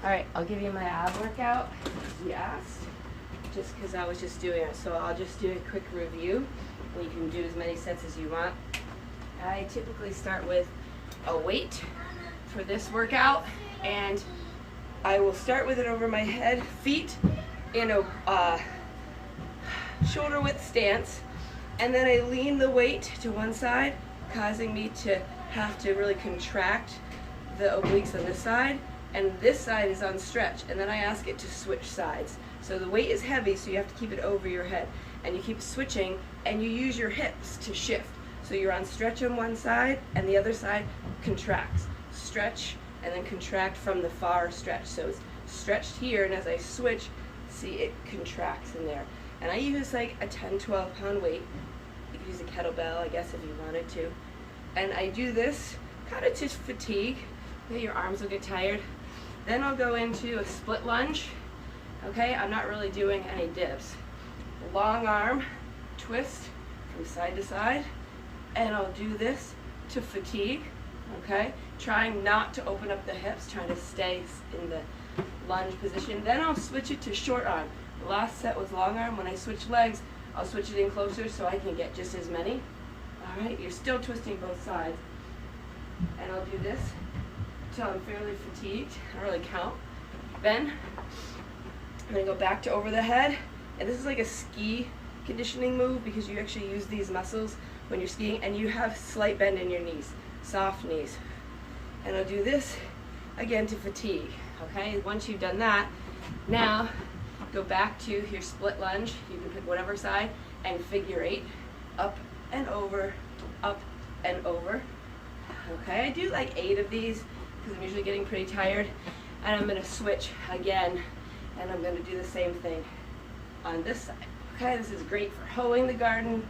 All right, I'll give you my ab workout, as you asked, just because I was just doing it. So I'll just do a quick review, and you can do as many sets as you want. I typically start with a weight for this workout, and I will start with it over my head, feet in a shoulder width stance, and then I lean the weight to one side, causing me to have to really contract the obliques on this side, and this side is on stretch, and then I ask it to switch sides. So the weight is heavy, so you have to keep it over your head, and you keep switching, and you use your hips to shift. So you're on stretch on one side, and the other side contracts. Stretch, and then contract from the far stretch. So it's stretched here, and as I switch, see it contracts in there. And I use like a 10, 12 pound weight. You could use a kettlebell, I guess, if you wanted to. And I do this kind of to fatigue. Okay, your arms will get tired. Then I'll go into a split lunge. Okay, I'm not really doing any dips. Long arm twist from side to side, and I'll do this to fatigue. Okay, trying not to open up the hips, trying to stay in the lunge position. Then I'll switch it to short arm. The last set was long arm. When I switch legs, I'll switch it in closer so I can get just as many. All right, you're still twisting both sides. And I'll do this until I'm fairly fatigued. I don't really count. Then I'm gonna go back to over the head. And this is like a ski conditioning move because you actually use these muscles when you're skiing, and you have slight bend in your knees, soft knees. And I'll do this again to fatigue. Okay, once you've done that, now go back to your split lunge. You can pick whatever side, and figure 8, up and over, up and over. Okay, I do like 8 of these because I'm usually getting pretty tired. And I'm gonna switch again, and I'm gonna do the same thing on this side. Okay, this is great for hoeing the garden,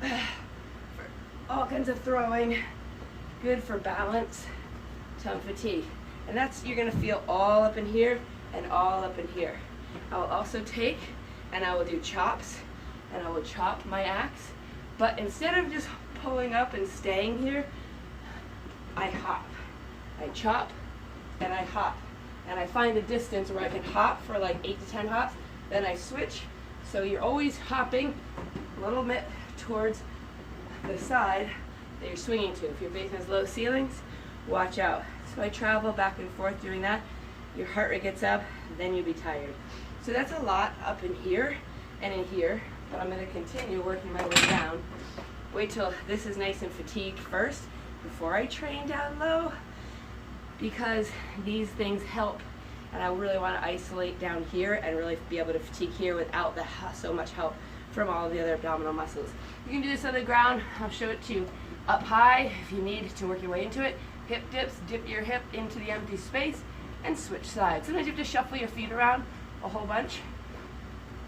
for all kinds of throwing, good for balance, tongue fatigue. And that's, you're gonna feel all up in here and all up in here. I will also take, and I will do chops, and I will chop my axe, but instead of just pulling up and staying here, I hop. I chop, and I hop. And I find a distance where I can hop for like 8 to 10 hops, then I switch. So you're always hopping a little bit towards the side that you're swinging to. If your basement has low ceilings, watch out. So I travel back and forth doing that. Your heart rate gets up, then you'll be tired. So that's a lot up in here and in here, but I'm gonna continue working my way down. Wait till this is nice and fatigued first before I train down low, because these things help, and I really want to isolate down here and really be able to fatigue here without so much help from all the other abdominal muscles. You can do this on the ground. I'll show it to you up high if you need to work your way into it. Hip dips, dip your hip into the empty space and switch sides. Sometimes you have to shuffle your feet around a whole bunch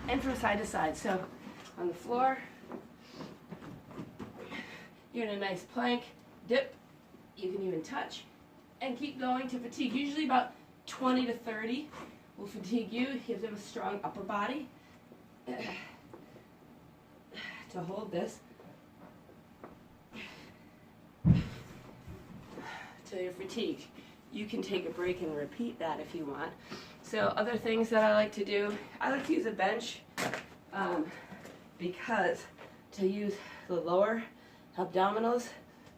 and from side to side. So on the floor, you're in a nice plank, dip, you can even touch, and keep going to fatigue. Usually about 20 to 30 will fatigue you. You have to have a strong upper body to hold this till you're fatigued. You can take a break and repeat that if you want. So other things that I like to do, I like to use a bench because to use the lower abdominals,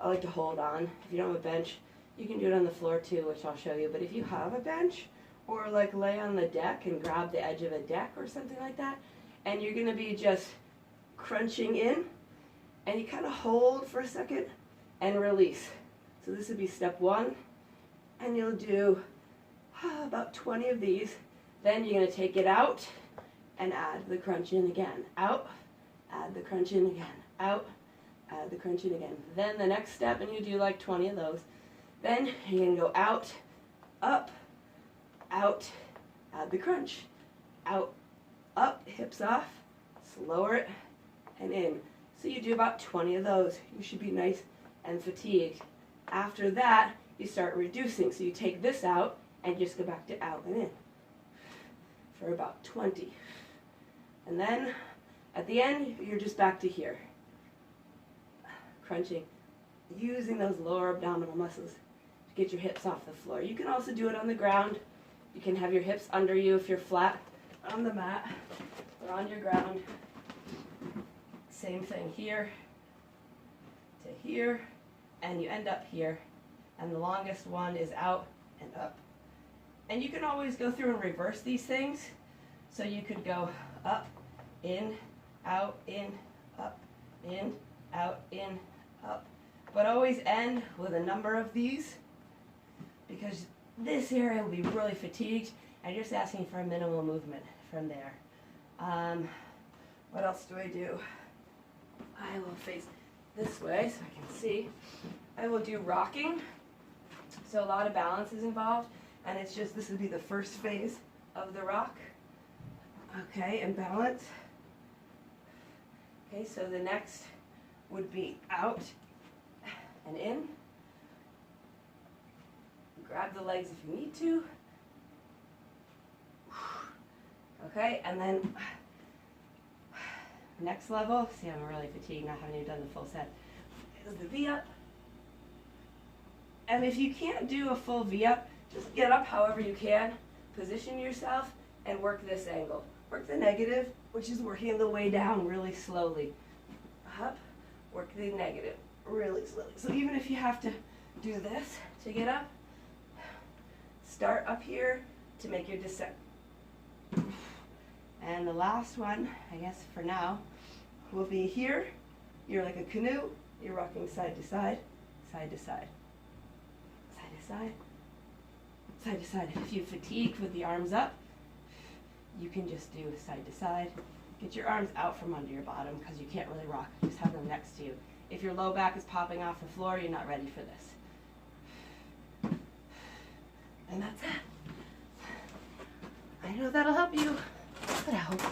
I like to hold on. If you don't have a bench, you can do it on the floor too, which I'll show you. But if you have a bench, or like lay on the deck and grab the edge of a deck or something like that, and you're gonna be just crunching in, and you kind of hold for a second and release. So this would be step 1, and you'll do about 20 of these. Then you're gonna take it out and add the crunch in again. Out, add the crunch in again. Out, add the crunch in again. Then the next step, and you do like 20 of those. Then you're gonna go out, up, out, add the crunch. Out, up, hips off, lower it, and in. So you do about 20 of those. You should be nice and fatigued. After that, you start reducing. So you take this out and just go back to out and in for about 20. And then at the end, you're just back to here. Crunching, using those lower abdominal muscles to get your hips off the floor. You can also do it on the ground You can have your hips under you if you're flat on the mat or on your ground. Same thing here to here, and you end up here. And the longest one is out and up. And you can always go through and reverse these things. So you could go up, in, out, in, up, in, out, in, up. But always end with a number of these, because this area will be really fatigued, and you're just asking for a minimal movement from there. What else do I do? I will face this way so I can see. I will do rocking. So a lot of balance is involved, and it's just, this would be the first phase of the rock. Okay, and balance. Okay, so the next would be out and in. Grab the legs if you need to. Okay, and then next level, see I'm really fatigued not having done the full set, is the V-up. And if you can't do a full V-up, just get up however you can, position yourself, and work this angle. Work the negative, which is working the way down really slowly. Up, work the negative really slowly. So even if you have to do this to get up, start up here to make your descent. And the last one, I guess for now, will be here. You're like a canoe. You're rocking side to side, side to side, side to side, side to side. If you're fatigued with the arms up, you can just do side to side. Get your arms out from under your bottom because you can't really rock. Just have them next to you. If your low back is popping off the floor, you're not ready for this. And that's it. I know that'll help you, but I hope